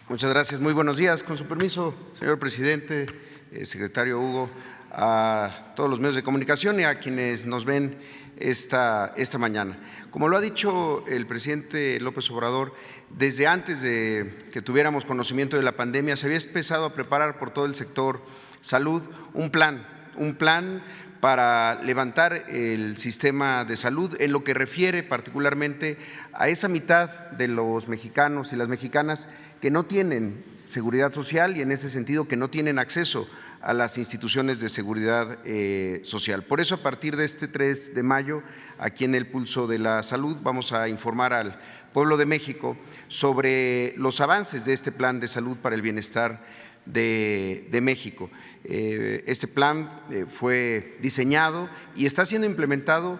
Muchas gracias. Muy buenos días. Con su permiso, señor presidente, secretario Hugo, a todos los medios de comunicación y a quienes nos ven esta mañana. Como lo ha dicho el presidente López Obrador, desde antes de que tuviéramos conocimiento de la pandemia, se había empezado a preparar por todo el sector salud un plan para levantar el sistema de salud en lo que refiere particularmente a esa mitad de los mexicanos y las mexicanas que no tienen seguridad social y en ese sentido que no tienen acceso a las instituciones de seguridad social. Por eso, a partir de este 3 de mayo, aquí en el Pulso de la Salud, vamos a informar al pueblo de México sobre los avances de este plan de salud para el bienestar de México. Este plan fue diseñado y está siendo implementado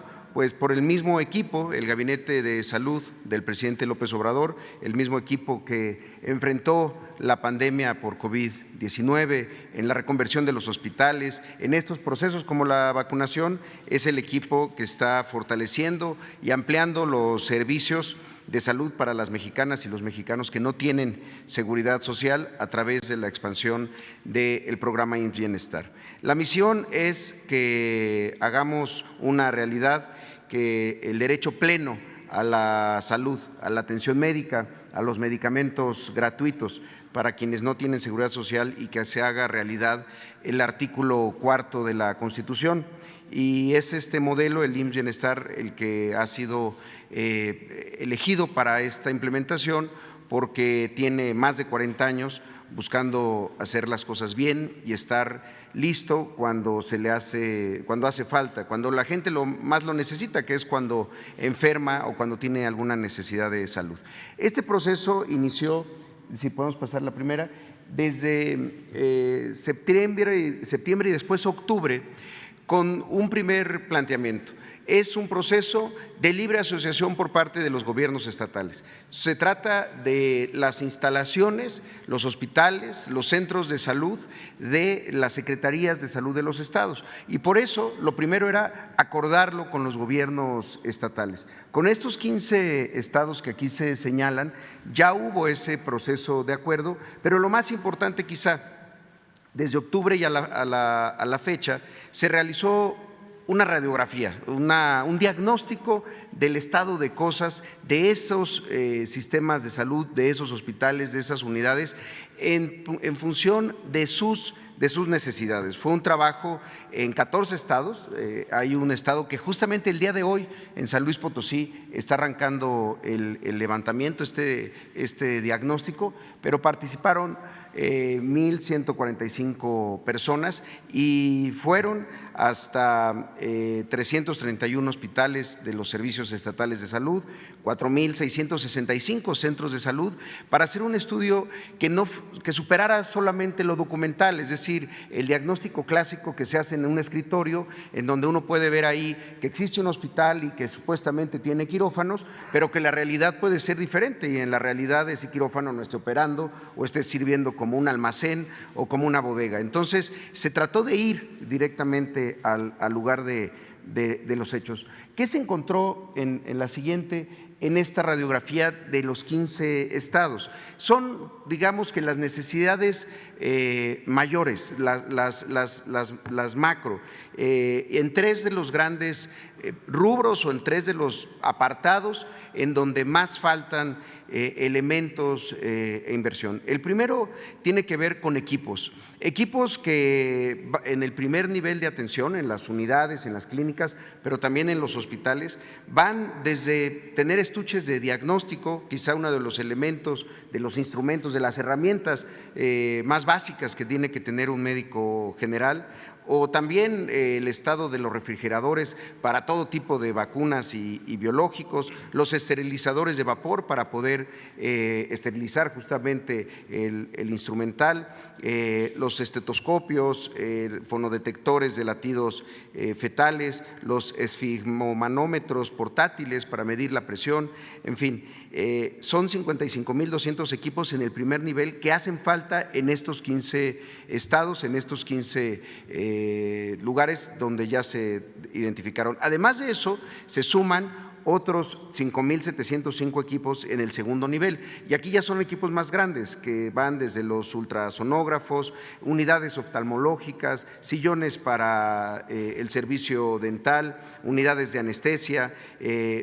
por el mismo equipo, el Gabinete de Salud del presidente López Obrador, el mismo equipo que enfrentó la pandemia por COVID-19, en la reconversión de los hospitales, en estos procesos como la vacunación, es el equipo que está fortaleciendo y ampliando los servicios de salud para las mexicanas y los mexicanos que no tienen seguridad social a través de la expansión del programa IMSS Bienestar. La misión es que hagamos una realidad que el derecho pleno a la salud, a la atención médica, a los medicamentos gratuitos para quienes no tienen seguridad social y que se haga realidad el artículo 4 de la Constitución. Y es este modelo, el IMSS Bienestar, el que ha sido elegido para esta implementación porque tiene más de 40 años buscando hacer las cosas bien y estar listo cuando hace falta, cuando la gente más lo necesita, que es cuando enferma o cuando tiene alguna necesidad de salud. Este proceso inició, si podemos pasar la primera, desde septiembre y después octubre, con un primer planteamiento. Es un proceso de libre asociación por parte de los gobiernos estatales. Se trata de las instalaciones, los hospitales, los centros de salud de las secretarías de salud de los estados. Y por eso lo primero era acordarlo con los gobiernos estatales. Con estos 15 estados que aquí se señalan, ya hubo ese proceso de acuerdo, pero lo más importante quizá, desde octubre y a la fecha, se realizó una radiografía, un diagnóstico del estado de cosas de esos sistemas de salud, de esos hospitales, de esas unidades, en función de sus necesidades. Fue un trabajo en 14 estados, hay un estado que justamente el día de hoy en San Luis Potosí está arrancando el levantamiento, este diagnóstico, pero participaron 1,145 personas y fueron hasta 331 hospitales de los servicios estatales de salud, 4,665 centros de salud, para hacer un estudio que superara solamente lo documental, es decir, el diagnóstico clásico que se hace en un escritorio, en donde uno puede ver ahí que existe un hospital y que supuestamente tiene quirófanos, pero que la realidad puede ser diferente y en la realidad ese quirófano no esté operando o esté sirviendo como un almacén o como una bodega. Entonces, se trató de ir directamente al lugar de los hechos. ¿Qué se encontró en la siguiente? En esta radiografía de los 15 estados. Son, digamos que las necesidades mayores, las macro, en tres de los grandes rubros o en tres de los apartados en donde más faltan elementos e inversión. El primero tiene que ver con equipos que en el primer nivel de atención, en las unidades, en las clínicas, pero también en los hospitales, van desde tener estuches de diagnóstico, quizá uno de los elementos, de los instrumentos, de las herramientas más básicas que tiene que tener un médico general, o también el estado de los refrigeradores para todo tipo de vacunas y biológicos, los esterilizadores de vapor para poder esterilizar justamente el instrumental, los estetoscopios, fonodetectores de latidos fetales, los esfigmomanómetros portátiles para medir la presión, en fin, son 55,200 equipos en el primer nivel que hacen falta en estos 15 estados, en estos 15 lugares donde ya se identificaron. Además de eso, se suman otros 5,705 equipos en el segundo nivel. Y aquí ya son equipos más grandes, que van desde los ultrasonógrafos, unidades oftalmológicas, sillones para el servicio dental, unidades de anestesia,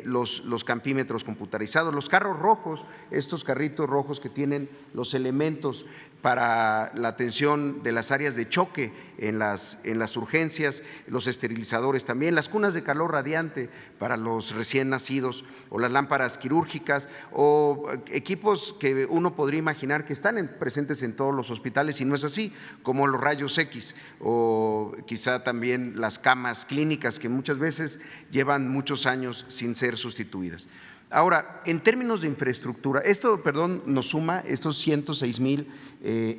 los campímetros computarizados, los carros rojos, estos carritos rojos que tienen los elementos para la atención de las áreas de choque en las urgencias, los esterilizadores también, las cunas de calor radiante para los recién nacidos o las lámparas quirúrgicas o equipos que uno podría imaginar que están presentes en todos los hospitales y no es así, como los rayos X o quizá también las camas clínicas que muchas veces llevan muchos años sin ser sustituidas. Ahora, en términos de infraestructura, nos suma estos 106,000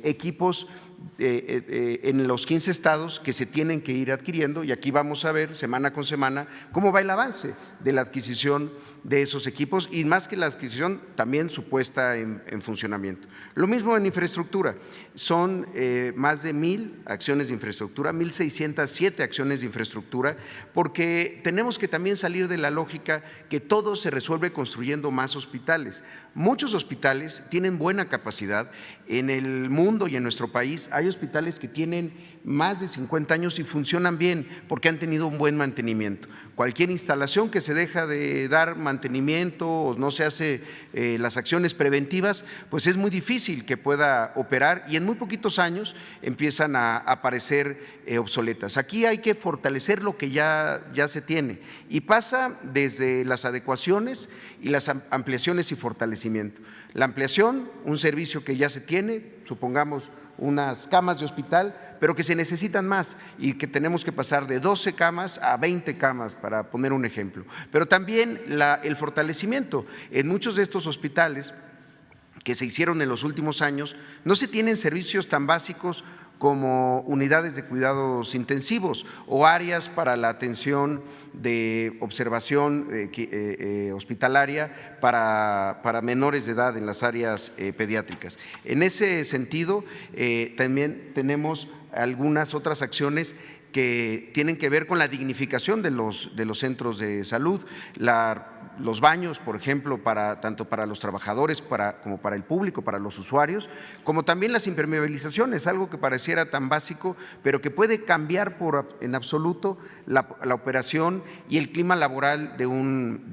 equipos en los 15 estados que se tienen que ir adquiriendo y aquí vamos a ver semana con semana cómo va el avance de la adquisición de esos equipos y más que la adquisición también su puesta en funcionamiento. Lo mismo en infraestructura, son más de 1,000 acciones de infraestructura, 1,607 acciones de infraestructura, porque tenemos que también salir de la lógica que todo se resuelve construyendo más hospitales. Muchos hospitales tienen buena capacidad en el mundo y en nuestro país. Hay hospitales que tienen más de 50 años y funcionan bien porque han tenido un buen mantenimiento. Cualquier instalación que se deja de dar mantenimiento o no se hace las acciones preventivas, pues es muy difícil que pueda operar y en muy poquitos años empiezan a aparecer obsoletas. Aquí hay que fortalecer lo que ya se tiene y pasa desde las adecuaciones y las ampliaciones y fortalecimiento. La ampliación, un servicio que ya se tiene, supongamos unas camas de hospital, pero que se necesitan más y que tenemos que pasar de 12 camas a 20 camas, para poner un ejemplo. Pero también el fortalecimiento. En muchos de estos hospitales que se hicieron en los últimos años, no se tienen servicios tan básicos como unidades de cuidados intensivos o áreas para la atención de observación hospitalaria para menores de edad en las áreas pediátricas. En ese sentido, también tenemos algunas otras acciones que tienen que ver con la dignificación de los centros de salud, los baños, por ejemplo, tanto para los trabajadores como para el público, para los usuarios, como también las impermeabilizaciones, algo que pareciera tan básico, pero que puede cambiar en absoluto la operación y el clima laboral de un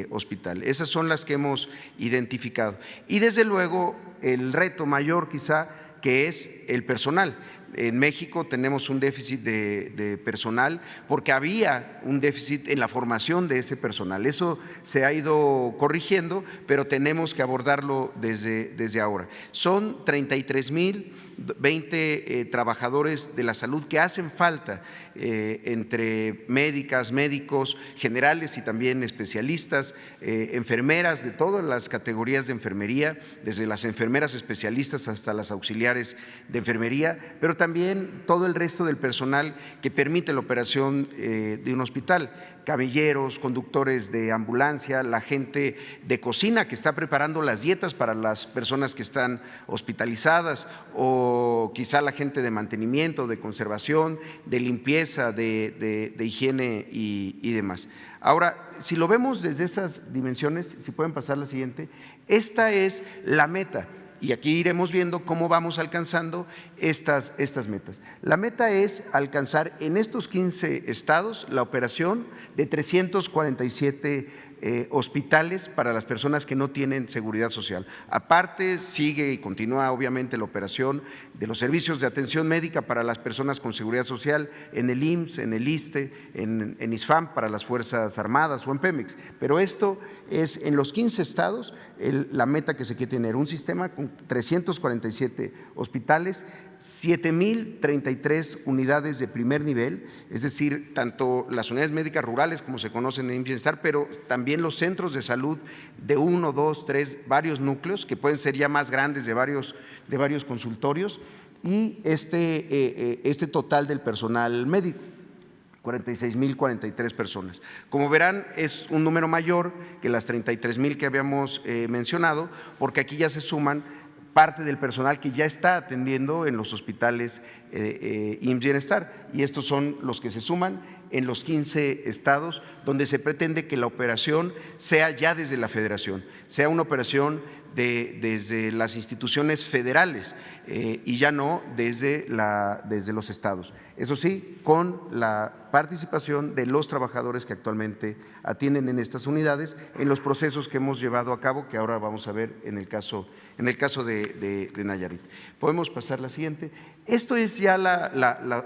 hospital. Esas son las que hemos identificado. Y desde luego el reto mayor quizá que es el personal. En México tenemos un déficit de personal porque había un déficit en la formación de ese personal. Eso se ha ido corrigiendo, pero tenemos que abordarlo desde ahora. Son 33,020 trabajadores de la salud que hacen falta entre médicas, médicos generales y también especialistas, enfermeras de todas las categorías de enfermería, desde las enfermeras especialistas hasta las auxiliares de enfermería, pero también todo el resto del personal que permite la operación de un hospital, camilleros, conductores de ambulancia, la gente de cocina que está preparando las dietas para las personas que están hospitalizadas o quizá la gente de mantenimiento, de conservación, de limpieza, de higiene y demás. Ahora, si lo vemos desde esas dimensiones, si pueden pasar la siguiente, esta es la meta. Y aquí iremos viendo cómo vamos alcanzando estas metas. La meta es alcanzar en estos 15 estados la operación de 347 hospitales para las personas que no tienen seguridad social. Aparte, sigue y continúa obviamente la operación de los servicios de atención médica para las personas con seguridad social en el IMSS, en el ISSSTE, en ISFAM para las Fuerzas Armadas o en Pemex. Pero esto es en los 15 estados la meta que se quiere tener, un sistema con 347 hospitales, 7,033 unidades de primer nivel, es decir, tanto las unidades médicas rurales como se conocen en Bienestar, pero también los centros de salud de 1, 2, 3, varios núcleos que pueden ser ya más grandes de varios consultorios y este total del personal médico. 46,043 personas. Como verán, es un número mayor que las 33,000 que habíamos mencionado, porque aquí ya se suman parte del personal que ya está atendiendo en los hospitales IMSS Bienestar, y estos son los que se suman en los 15 estados, donde se pretende que la operación sea ya desde la federación, sea una operación desde las instituciones federales y ya no desde los estados. Eso sí, con la participación de los trabajadores que actualmente atienden en estas unidades en los procesos que hemos llevado a cabo, que ahora vamos a ver en el caso de Nayarit. Podemos pasar la siguiente. Esto es ya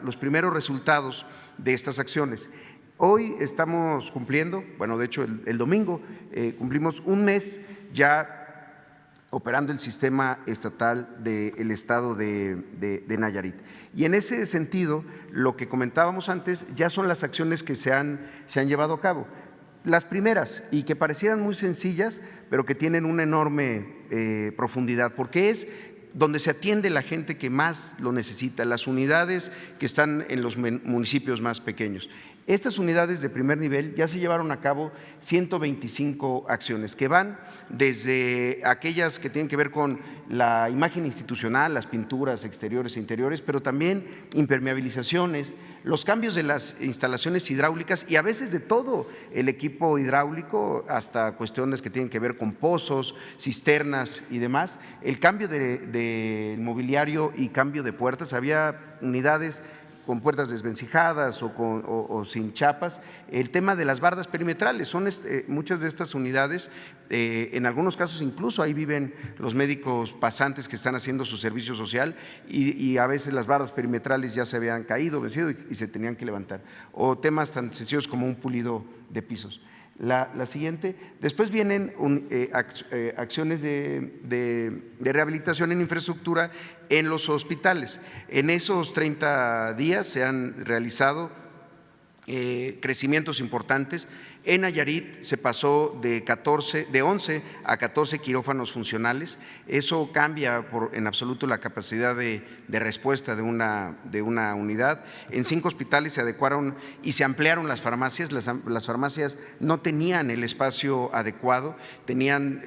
los primeros resultados de estas acciones. Hoy estamos cumpliendo, bueno, de hecho el domingo cumplimos un mes ya operando el sistema estatal del estado de Nayarit. Y en ese sentido, lo que comentábamos antes ya son las acciones que se han llevado a cabo. Las primeras, y que parecieran muy sencillas, pero que tienen una enorme profundidad, porque es donde se atiende la gente que más lo necesita, las unidades que están en los municipios más pequeños. Estas unidades de primer nivel ya se llevaron a cabo 125 acciones que van desde aquellas que tienen que ver con la imagen institucional, las pinturas exteriores e interiores, pero también impermeabilizaciones, los cambios de las instalaciones hidráulicas y a veces de todo el equipo hidráulico, hasta cuestiones que tienen que ver con pozos, cisternas y demás, el cambio de mobiliario y cambio de puertas. Había unidades con puertas desvencijadas o sin chapas. El tema de las bardas perimetrales, son muchas de estas unidades, en algunos casos incluso ahí viven los médicos pasantes que están haciendo su servicio social y a veces las bardas perimetrales ya se habían caído, vencido y se tenían que levantar. O temas tan sencillos como un pulido de pisos. La siguiente, después vienen acciones de rehabilitación en infraestructura en los hospitales. En esos 30 días se han realizado crecimientos importantes. En Nayarit se pasó de 11 a 14 quirófanos funcionales. Eso cambia en absoluto la capacidad de respuesta de una unidad. En 5 hospitales se adecuaron y se ampliaron las farmacias. Las farmacias no tenían el espacio adecuado, tenían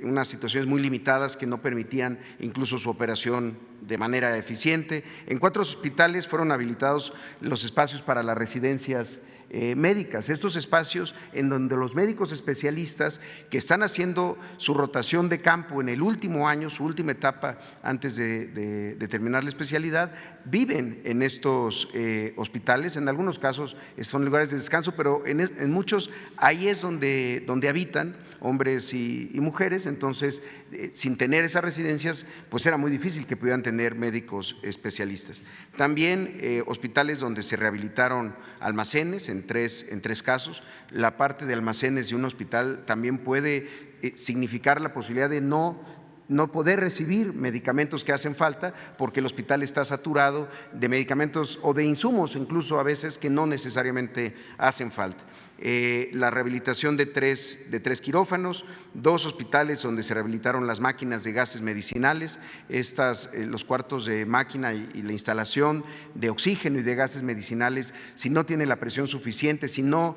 unas situaciones muy limitadas que no permitían incluso su operación de manera eficiente. En 4 hospitales fueron habilitados los espacios para las residencias médicas, estos espacios en donde los médicos especialistas que están haciendo su rotación de campo en el último año, su última etapa antes de terminar la especialidad, viven en estos hospitales. En algunos casos son lugares de descanso, pero en muchos ahí es donde habitan hombres y mujeres. Entonces, sin tener esas residencias, pues era muy difícil que pudieran tener médicos especialistas. También hospitales donde se rehabilitaron almacenes en tres casos. La parte de almacenes de un hospital también puede significar la posibilidad de no poder recibir medicamentos que hacen falta porque el hospital está saturado de medicamentos o de insumos incluso a veces que no necesariamente hacen falta. La rehabilitación de tres quirófanos, 2 hospitales donde se rehabilitaron las máquinas de gases medicinales, los cuartos de máquina y la instalación de oxígeno y de gases medicinales, si no tiene la presión suficiente, si no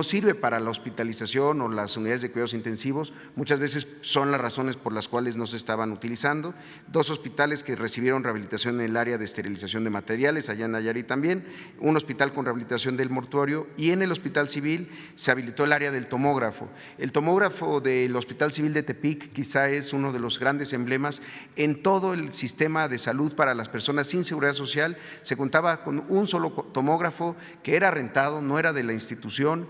sirve para la hospitalización o las unidades de cuidados intensivos, muchas veces son las razones por las cuales no se estaban utilizando. 2 hospitales que recibieron rehabilitación en el área de esterilización de materiales, allá en Nayarit también, un hospital con rehabilitación del mortuorio y en el Hospital Civil se habilitó el área del tomógrafo. El tomógrafo del Hospital Civil de Tepic quizá es uno de los grandes emblemas en todo el sistema de salud para las personas sin seguridad social. Se contaba con un solo tomógrafo que era rentado, no era de la institución,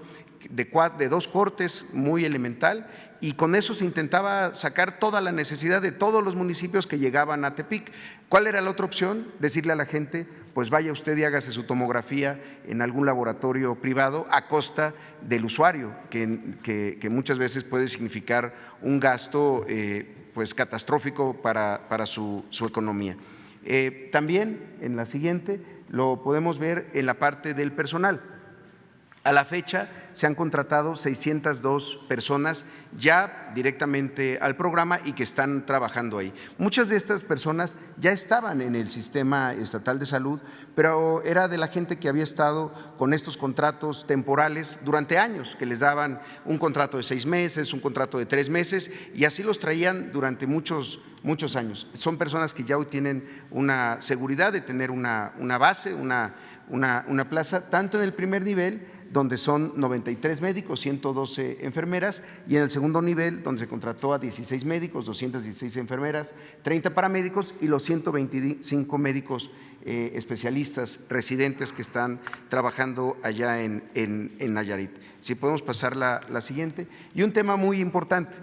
de 2 cortes, muy elemental, y con eso se intentaba sacar toda la necesidad de todos los municipios que llegaban a Tepic. ¿Cuál era la otra opción? Decirle a la gente, pues vaya usted y hágase su tomografía en algún laboratorio privado a costa del usuario, que muchas veces puede significar un gasto pues catastrófico para su economía. También en la siguiente lo podemos ver en la parte del personal. A la fecha se han contratado 602 personas ya directamente al programa y que están trabajando ahí. Muchas de estas personas ya estaban en el sistema estatal de salud, pero era de la gente que había estado con estos contratos temporales durante años, que les daban un contrato de 6 meses, un contrato de 3 meses y así los traían durante muchos muchos años. Son personas que ya hoy tienen una seguridad de tener una base, una plaza, tanto en el primer nivel, donde son 93 médicos, 112 enfermeras, y en el segundo nivel, donde se contrató a 16 médicos, 216 enfermeras, 30 paramédicos y los 125 médicos especialistas residentes que están trabajando allá en Nayarit. Si podemos pasar la siguiente. Y un tema muy importante.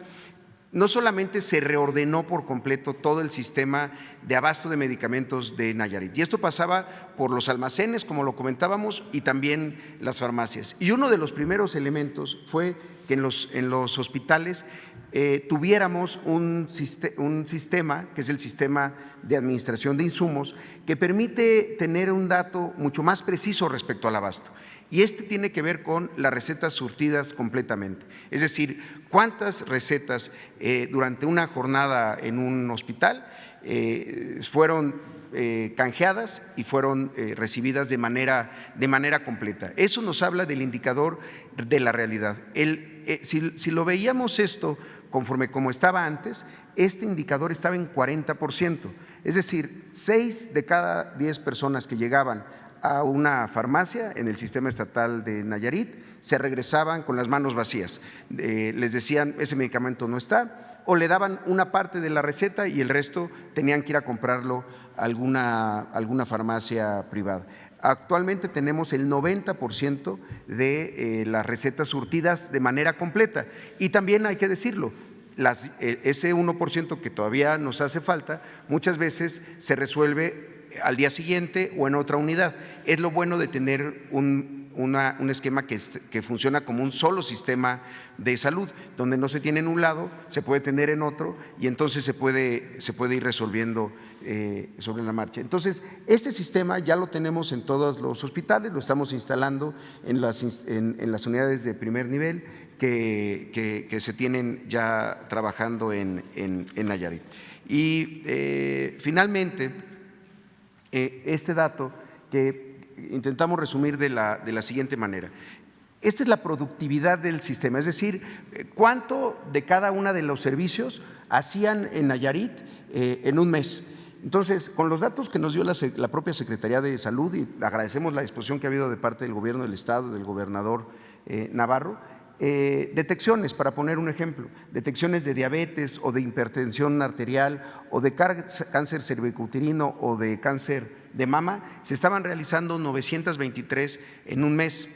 No solamente se reordenó por completo todo el sistema de abasto de medicamentos de Nayarit, y esto pasaba por los almacenes, como lo comentábamos, y también las farmacias. Y uno de los primeros elementos fue que en los hospitales tuviéramos un sistema, que es el sistema de administración de insumos, que permite tener un dato mucho más preciso respecto al abasto. Y este tiene que ver con las recetas surtidas completamente, es decir, cuántas recetas durante una jornada en un hospital fueron canjeadas y fueron recibidas de manera completa. Eso nos habla del indicador de la realidad. Si lo veíamos esto conforme como estaba antes, este indicador estaba en 40%, es decir, 6 de cada 10 personas que llegaban a una farmacia en el sistema estatal de Nayarit se regresaban con las manos vacías. Les decían, ese medicamento no está, o le daban una parte de la receta y el resto tenían que ir a comprarlo a alguna farmacia privada. Actualmente tenemos el 90% de las recetas surtidas de manera completa, y también hay que decirlo, ese 1% que todavía nos hace falta, muchas veces se resuelve al día siguiente o en otra unidad. Es lo bueno de tener un esquema que funciona como un solo sistema de salud, donde no se tiene en un lado, se puede tener en otro, y entonces se puede ir resolviendo sobre la marcha. Entonces, este sistema ya lo tenemos en todos los hospitales, lo estamos instalando en las unidades de primer nivel que se tienen ya trabajando en Nayarit. Y finalmente, este dato que intentamos resumir de la siguiente manera. Esta es la productividad del sistema, es decir, cuánto de cada uno de los servicios hacían en Nayarit en un mes. Entonces, con los datos que nos dio la propia Secretaría de Salud, y agradecemos la disposición que ha habido de parte del Gobierno del Estado, del gobernador Navarro, detecciones, para poner un ejemplo, detecciones de diabetes o de hipertensión arterial o de cáncer cervicouterino o de cáncer de mama, se estaban realizando 923 en un mes.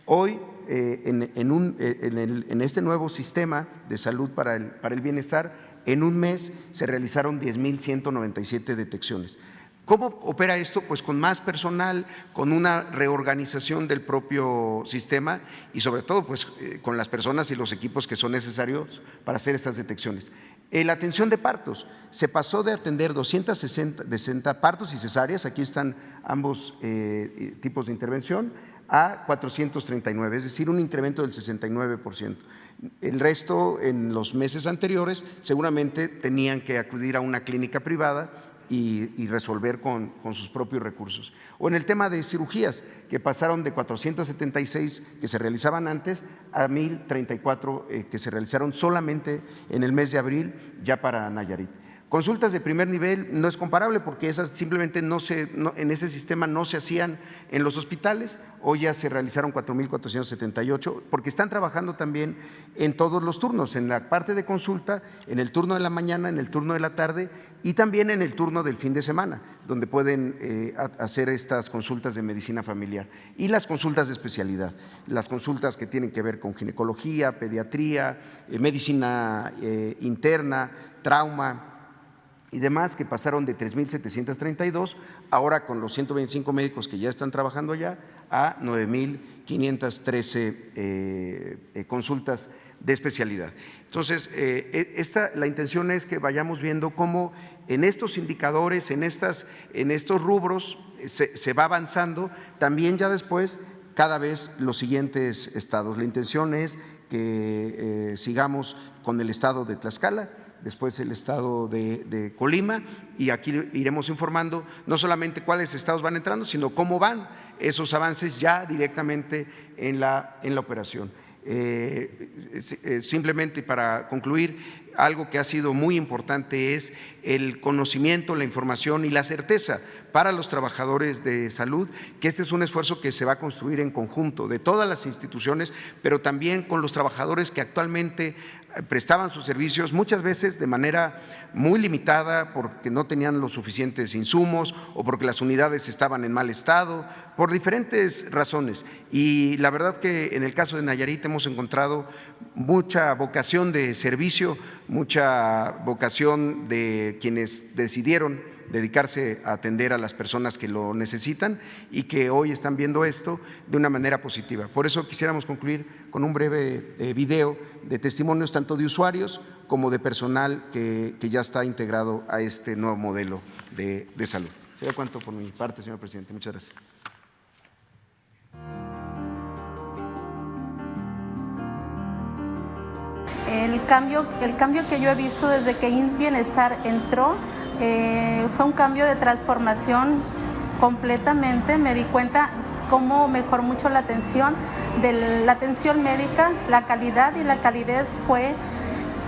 Hoy, en este nuevo sistema de salud para el bienestar, en un mes se realizaron 10,197 detecciones. ¿Cómo opera esto? Pues con más personal, con una reorganización del propio sistema y sobre todo pues con las personas y los equipos que son necesarios para hacer estas detecciones. La atención de partos, se pasó de atender 260 partos y cesáreas, aquí están ambos tipos de intervención, a 439, es decir, un incremento del 69%. El resto, en los meses anteriores, seguramente tenían que acudir a una clínica privada y resolver con sus propios recursos. O en el tema de cirugías, que pasaron de 476 que se realizaban antes a 1,034 que se realizaron solamente en el mes de abril ya para Nayarit. Consultas de primer nivel no es comparable porque esas simplemente en ese sistema no se hacían en los hospitales. Hoy ya se realizaron 4,478 porque están trabajando también en todos los turnos, en la parte de consulta, en el turno de la mañana, en el turno de la tarde y también en el turno del fin de semana, donde pueden hacer estas consultas de medicina familiar y las consultas de especialidad, las consultas que tienen que ver con ginecología, pediatría, medicina interna, trauma y demás, que pasaron de 3,732, ahora con los 125 médicos que ya están trabajando allá, a 9,513 consultas de especialidad. Entonces, la intención es que vayamos viendo cómo en estos indicadores, en estos rubros, se va avanzando, también ya después cada vez los siguientes estados. La intención es que sigamos con el estado de Tlaxcala, después el estado de Colima, y aquí iremos informando no solamente cuáles estados van entrando, sino cómo van esos avances ya directamente en la operación. Simplemente para concluir, algo que ha sido muy importante es el conocimiento, la información y la certeza para los trabajadores de salud, que este es un esfuerzo que se va a construir en conjunto de todas las instituciones, pero también con los trabajadores que actualmente prestaban sus servicios, muchas veces de manera muy limitada porque no tenían los suficientes insumos o porque las unidades estaban en mal estado, por diferentes razones. Y la verdad que en el caso de Nayarit hemos encontrado mucha vocación de servicio, mucha vocación de quienes decidieron dedicarse a atender a las personas que lo necesitan y que hoy están viendo esto de una manera positiva. Por eso quisiéramos concluir con un breve video de testimonios tanto de usuarios como de personal que ya está integrado a este nuevo modelo de salud. Sería cuanto por mi parte, señor presidente. Muchas gracias. El cambio que yo he visto desde que IMSS Bienestar entró fue un cambio de transformación completamente. Me di cuenta cómo mejoró mucho la atención médica, la calidad y la calidez fue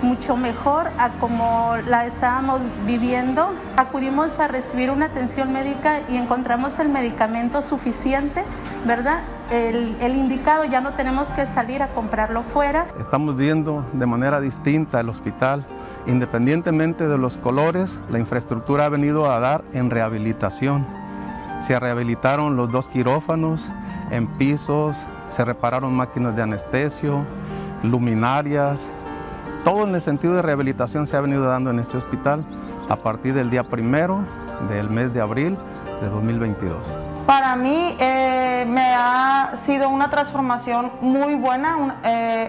mucho mejor a como la estábamos viviendo. Acudimos a recibir una atención médica y encontramos el medicamento suficiente, ¿verdad? El indicado, ya no tenemos que salir a comprarlo fuera. Estamos viendo de manera distinta el hospital. Independientemente de los colores, la infraestructura ha venido a dar en rehabilitación. Se rehabilitaron los 2 quirófanos en pisos, se repararon máquinas de anestesio, luminarias. Todo en el sentido de rehabilitación se ha venido dando en este hospital a partir del día 1 del mes de abril de 2022. Para mí me ha sido una transformación muy buena,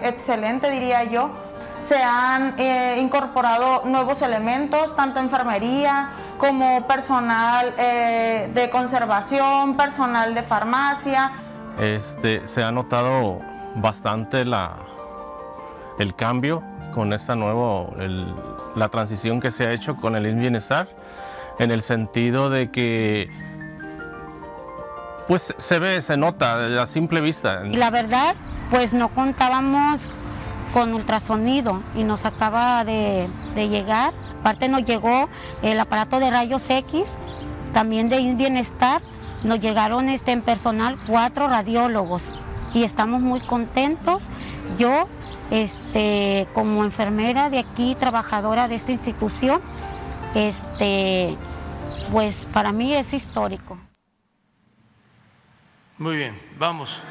excelente diría yo. Se han incorporado nuevos elementos, tanto enfermería como personal de conservación, personal de farmacia. Se ha notado bastante el cambio con la transición que se ha hecho con el IMSS Bienestar, en el sentido de que pues se nota a simple vista. Y la verdad, pues no contábamos con ultrasonido y nos acaba de llegar. Aparte nos llegó el aparato de rayos X, también de IMSS Bienestar. Nos llegaron en personal 4 radiólogos y estamos muy contentos. Yo, como enfermera de aquí, trabajadora de esta institución, pues para mí es histórico. Muy bien, vamos.